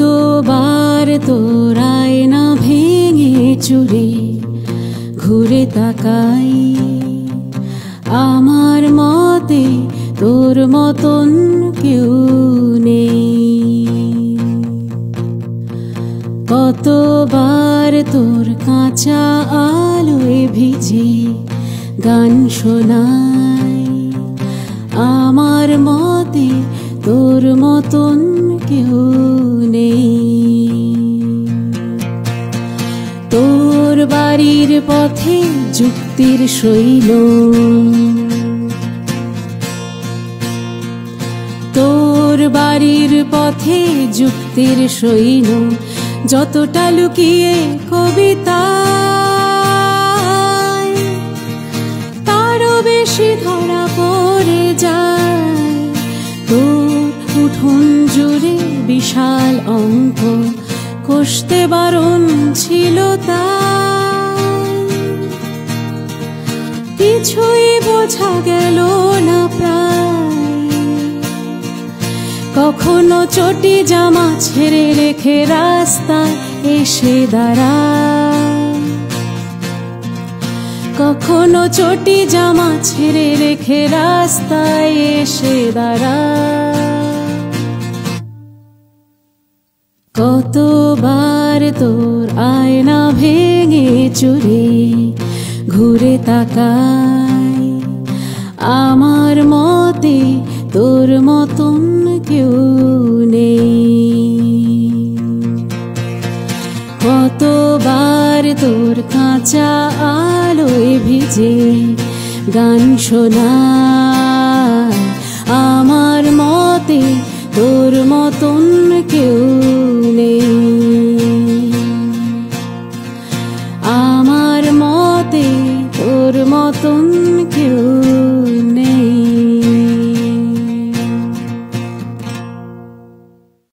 কতবার তোর আয়না ভেঙে চুরে ঘুরে তাকাই, আমার মতে তোর মতন কেউ নেই। কতবার তোর কাঁচা আলোয় ভিজে গান শোনাই, আমার মতে তোর মতন কেউ নেই। তোর বাড়ির পথে যুক্তির শৈল, তোর বাড়ির পথে যুক্তির শৈল যতটা লুকিয়ে কবিতা, তারও বেশি ধরা পড়ে যায় তোর উঠোন জুড়ে বিশাল অঙ্ক কষতে বারণ ছিল তাই। কিছুই বোঝা গেল না প্রায়, কখনো চটি জামা ছেড়ে রেখে রাস্তায় এসে দাঁড়ায়, কখনো চটি জামা ছেড়ে রেখে রাস্তায় এসে দাঁড়ায়। কতবার তোর আয়না ভেঙে চুরে ঘুরে তাকাই, আমার মতে তোর মতন কেউ নেই। কতবার তোর কাঁচা আলোয় ভিজে গান শোনাই, আমার মতে তোর মতন কেউ নেই। আমার মতে তোর মতন